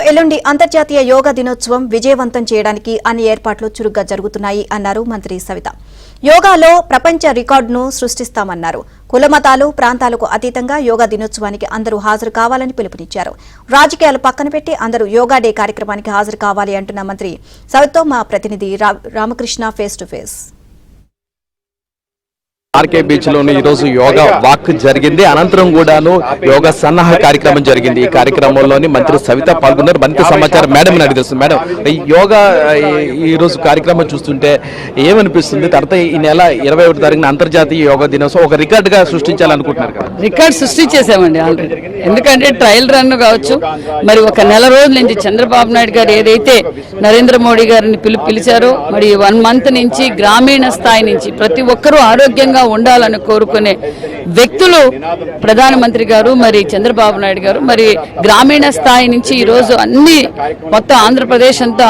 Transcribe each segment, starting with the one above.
ఎల్లుండి అంతర్జాతీయ యోగా దినోత్సవం విజయవంతం చేయడానికి అన్ని ఏర్పాట్లు చురుగ్గా జరుగుతున్నాయి అన్నారు మంత్రి సవిత. యోగాలో ప్రపంచ రికార్డును సృష్టిస్తామన్నారు. కులమతాలు ప్రాంతాలకు అతీతంగా యోగా దినోత్సవానికి అందరూ హాజరు కావాలని పిలుపునిచ్చారు. రాజకీయాలు పక్కన పెట్టి అందరూ యోగా డే కార్యక్రమానికి హాజరు కావాలి అంటున్న మంత్రి సవితతో మా ప్రతినిధి Ramakrishna face to face. RK beach లోని ఈ రోజు యోగా వాక్ జరిగింది. అనంతరం కూడాను యోగా సన్నాహ కార్యక్రమం జరిగింది. ఈ కార్యక్రమంలోని మంత్రి సవిత పాల్గొన్నారు. మంత్రి సమాచారం మేడం అడిగిస్తుంది. మేడం, ఈ యోగా ఈ రోజు కార్యక్రమం చూస్తుంటే ఏమనిపిస్తుంది? తర్వాత ఈ నెల 21వ తారీఖున అంతర్జాతీయ యోగా దినోత్సవం ఒక రికార్డ్ గా సృష్టించాలనుకుంటున్నారు కదా? రికార్డ్ సృష్టించేసామండి ఆల్రెడీ. ఎందుకంటే ట్రయల్ రన్ కావచ్చు, మరి ఒక నెల రోజుల నుంచి చంద్రబాబు నాయుడు గారు ఏదైతే నరేంద్ర మోడీ గారిని పిలిచారో, మరి 1 మంత్ నుంచి గ్రామీణ స్థాయి నుంచి ప్రతి ఒక్కరూ ఆరోగ్యంగా ఉండాలని కోరుకునే వ్యక్తులు ప్రధానమంత్రి గారు, మరి చంద్రబాబు నాయుడు గారు. మరి గ్రామీణ స్థాయి నుంచి ఈరోజు మొత్తం ఆంధ్రప్రదేశ్ అంతా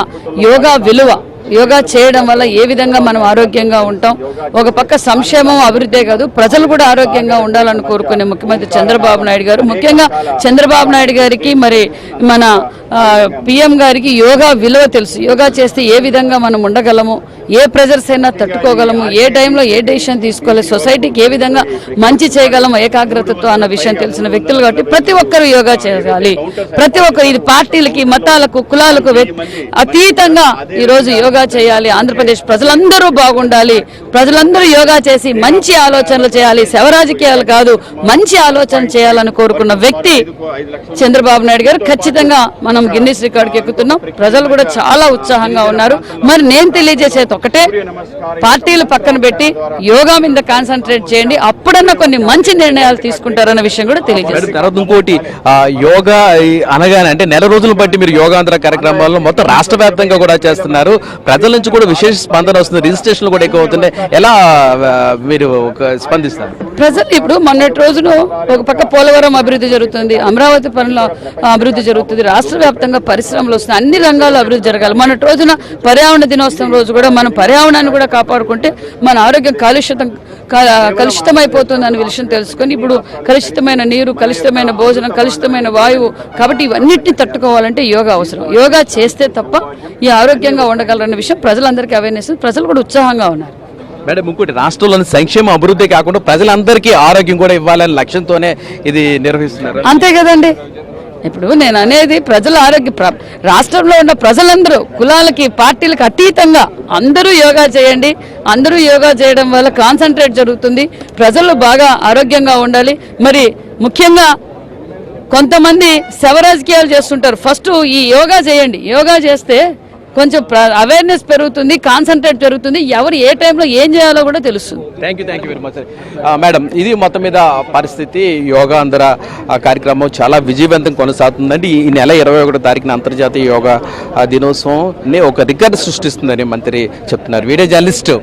యోగా విలువ, యోగా చేయడం వల్ల ఏ విధంగా మనం ఆరోగ్యంగా ఉంటాం, ఒక పక్క సంక్షేమం అభివృద్ధే కాదు ప్రజలు కూడా ఆరోగ్యంగా ఉండాలని కోరుకునే ముఖ్యమంత్రి చంద్రబాబు నాయుడు గారు. ముఖ్యంగా చంద్రబాబు నాయుడు గారికి, మరి మన పిఎం గారికి యోగా విలువ తెలుసు. యోగా చేస్తే ఏ విధంగా మనం ఉండగలము, ఏ ప్రెజర్స్ అయినా తట్టుకోగలము, ఏ టైంలో ఏ డెసిషన్ తీసుకోవాలి, సొసైటీకి ఏ విధంగా మంచి చేయగలము ఏకాగ్రతతో అన్న విషయం తెలిసిన వ్యక్తులు కాబట్టి ప్రతి ఒక్కరూ యోగా చేయాలి. ప్రతి ఒక్కరు, ఇది పార్టీలకి మతాలకు కులాలకు అతీతంగా ఈరోజు యోగా చేయాలి. ఆంధ్రప్రదేశ్ ప్రజలందరూ బాగుండాలి, ప్రజలందరూ యోగా చేసి మంచి ఆలోచనలు చేయాలి, శవరాజకీయాలు కాదు మంచి ఆలోచన చేయాలని కోరుకున్న వ్యక్తి చంద్రబాబు నాయుడు గారు. ఖచ్చితంగా మనం గిన్నిస్ రికార్డుకి ఎక్కుతున్నాం. ప్రజలు కూడా చాలా ఉత్సాహంగా ఉన్నారు. మరి నేను తెలియజేసేది ఒకటే, పార్టీలు పక్కన పెట్టి యోగా మీద కాన్సన్ట్రేట్ చేయండి, అప్పుడన్నా కొన్ని మంచి నిర్ణయాలు తీసుకుంటారన్న విషయం కూడా తెలియజేస్తారు. ఇంకోటి, యోగా అనగానే అంటే నెల రోజులు బట్టి మీరు యోగాంధ్ర కార్యక్రమాలను మొత్తం రాష్ట్ర వ్యాప్తంగా కూడా చేస్తున్నారు. ప్రజల నుంచి కూడా విశేష స్పందన వస్తుంది, రిజిస్ట్రేషన్లు కూడా ఎక్కువ అవుతున్నాయి. ఎలా మీరు స్పందిస్తారు? ప్రజలు ఇప్పుడు మొన్నటి రోజును ఒక పక్క పోలవరం అభివృద్ధి జరుగుతుంది, అమరావతి పనుల అభివృద్ధి జరుగుతుంది, రాష్ట్ర వ్యాప్తంగా పరిశ్రమలు వస్తున్నాయి, అన్ని రంగాల్లో అభివృద్ధి జరగాలి. మొన్నటి రోజున పర్యావరణ దినోత్సవం రోజు కూడా మనం పర్యావరణాన్ని కూడా కాపాడుకుంటే మన ఆరోగ్యం కలుషితమైపోతుందనే విషయం తెలుసుకొని, ఇప్పుడు కలుషితమైన నీరు, కలుషితమైన భోజనం, కలుషితమైన వాయువు, కాబట్టి ఇవన్నిటిని తట్టుకోవాలంటే యోగా అవసరం. యోగా చేస్తే తప్ప ఈ ఆరోగ్యంగా ఉండగలరన్న విషయం ప్రజలందరికీ అవేర్నెస్, ప్రజలు కూడా ఉత్సాహంగా ఉన్నారు. మేడం, ఇంకోటి, రాష్ట్రంలోని సంక్షేమ అభివృద్ధి కాకుండా ప్రజలందరికీ ఆరోగ్యం కూడా ఇవ్వాలనే లక్ష్యంతోనే ఇది నిర్వహిస్తున్నారు. అంతే కదండి. ఇప్పుడు నేను అనేది ప్రజల ఆరోగ్య, రాష్ట్రంలో ఉన్న ప్రజలందరూ కులాలకి పార్టీలకు అతీతంగా అందరూ యోగా చేయండి. అందరూ యోగా చేయడం వల్ల కాన్సన్ట్రేట్ జరుగుతుంది, ప్రజలు బాగా ఆరోగ్యంగా ఉండాలి. మరి ముఖ్యంగా కొంతమంది శవరాజకీయాలు చేస్తుంటారు. ఫస్ట్ ఈ యోగా చేయండి, యోగా చేస్తే కొంచెం అవేర్నెస్ పెరుగుతుంది, కాన్సన్ట్రేట్ జరుగుతుంది, ఎవరు ఏ టైంలో ఏం చేయాలో కూడా తెలుస్తుంది. Thank you very much. Madam, ఇది మొత్తం మీద పరిస్థితి. యోగాంధ్ర కార్యక్రమం చాలా విజయవంతం కొనసాగుతుందండి. ఈ నెల 21వ తారీఖున అంతర్జాతీయ యోగా దినోత్సవం ఒక రికార్డు సృష్టిస్తుందని మంత్రి చెప్తున్నారు. Video journalist